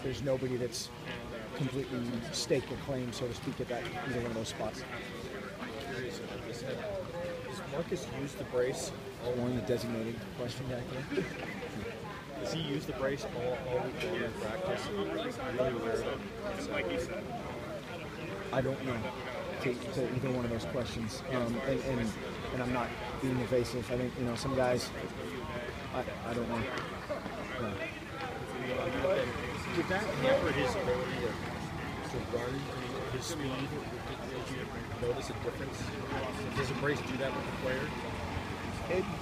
there's nobody that's completely staked a claim, so to speak, at that either one of those spots. Does Marcus use the brace? One, the designated question back there. Does he use the brace all week long in practice? Really rare. Like he said. I don't know to either one of those questions, and I'm not being evasive. I think some guys. I don't know. Did that hamper his ability to run, his speed? Did you notice a difference? Does a brace do that with the player?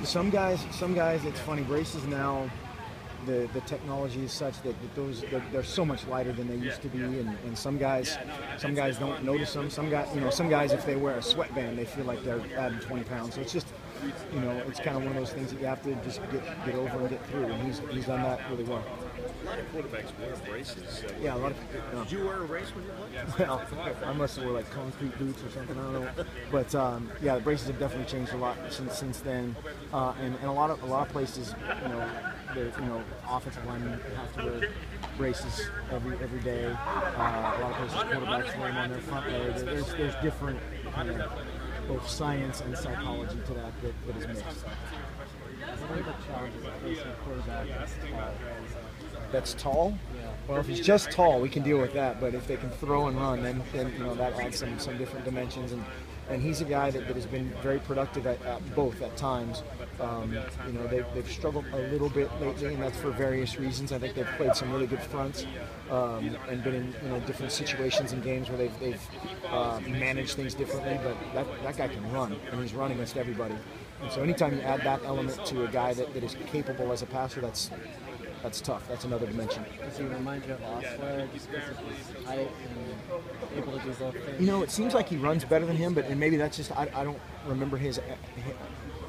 Some guys. It's funny. Braces now. The technology is such that they're so much lighter than they used to be, and some guys don't notice them. Some guys if they wear a sweatband, they feel like they're adding 20 pounds. So it's just, it's kind of one of those things that you have to just get over and get through. And he's done that really well. A lot of quarterbacks wear braces. Yeah, a lot of. Did you wear a brace when you played? Well, I must have wore like concrete boots or something. I don't know. But yeah, the braces have definitely changed a lot since then, and a lot of places, offensive linemen have to wear braces every day. A lot of places, quarterbacks wear them on their front leg. There's different both science and psychology to that is mixed. What are the challenges of facing a quarterback that's tall? Yeah. Well, if he's just tall, we can deal with that. But if they can throw and run, then that adds some different dimensions. And he's a guy that has been very productive at both at times. They've struggled a little bit lately, and that's for various reasons. I think they've played some really good fronts and been in different situations in games where they've managed things differently. But that guy can run, and he's run against everybody. And so anytime you add that element to a guy that is capable as a passer, that's tough. That's another dimension. Does he remind you of Osweiler just because of his height and able to do both things? It seems like he runs better than him, and maybe that's just I don't remember his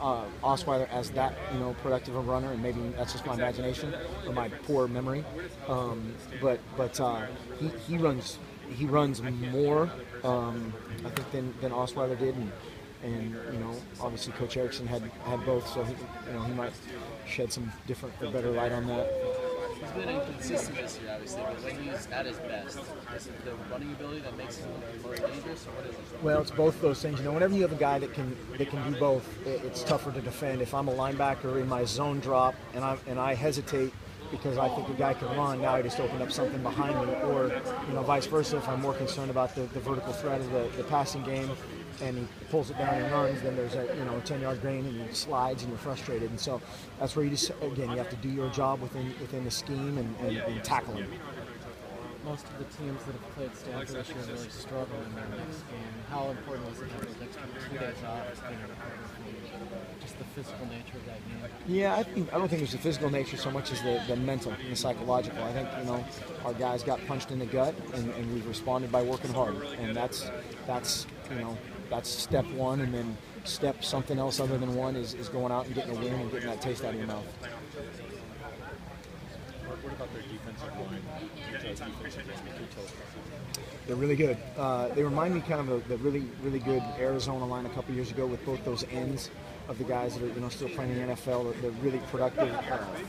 Osweiler as that productive a runner, and maybe that's just my imagination or my poor memory. But he runs more I think than Osweiler did, and obviously Coach Erickson had both, so he might shed some different or better light on that. He's been inconsistent this year, obviously, but when he's at his best, is it the running ability that makes him more dangerous, or what is it? Well, it's both those things. Whenever you have a guy that can do both, it's tougher to defend. If I'm a linebacker in my zone drop and I hesitate because I think the guy can run, now I just opened up something behind me, or vice versa. If I'm more concerned about the vertical threat of the passing game, and he pulls it down and runs, then there's a 10-yard gain and he slides and you're frustrated. And so that's where you have to do your job within the scheme and tackle him. Most of the teams that have played Stanford this year really struggle in their next game. How important was it to have those extra 2 days off, just the physical nature of that game? Yeah, I don't think it was the physical nature so much as the mental and the psychological. I think our guys got punched in the gut and we've responded by working hard, and that's step one, and then step something else other than one is going out and getting a win and getting that taste out of your mouth. What about their defensive line? They're really good. They remind me kind of the really, really good Arizona line a couple years ago with both those ends of the guys that are still playing in the NFL. They're really productive,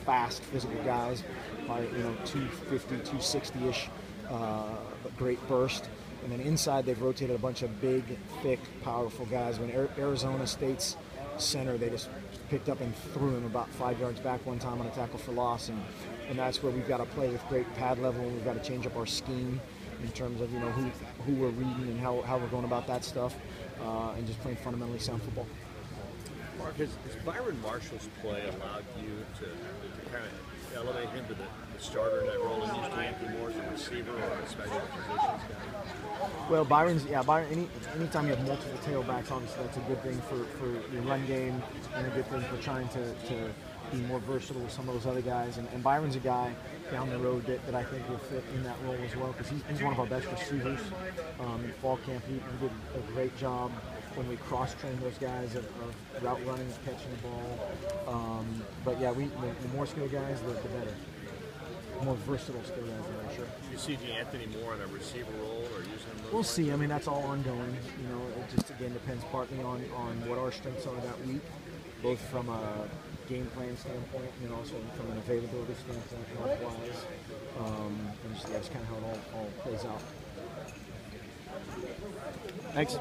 fast, physical guys. 250, 260-ish, great burst. And then inside, they've rotated a bunch of big, thick, powerful guys. When Arizona State's center, they just picked up and threw him about 5 yards back one time on a tackle for loss. And that's where we've got to play with great pad level. We've got to change up our scheme in terms of who we're reading and how we're going about that stuff, and just playing fundamentally sound football. Mark, has Byron Marshall's play allowed you to kind of elevate him to the starter in that role, and used to Anthony more as a receiver or a special positions guy? Well, Byron. Anytime you have multiple tailbacks, obviously that's a good thing for your run game, and a good thing for trying to be more versatile with some of those other guys. And Byron's a guy down the road that I think will fit in that role as well, because he's one of our best receivers. In fall camp, he did a great job when we cross-trained those guys of route running, catching the ball. But yeah, the more skilled guys, the better. More versatile skill guys, I'm sure. Do you see Anthony more in a receiver role or using him? We'll see. That's all ongoing. It just again depends partly on what our strengths are that week, both from a game plan standpoint and also from an availability standpoint, health-wise. And that's kind of how it all plays out. Thanks.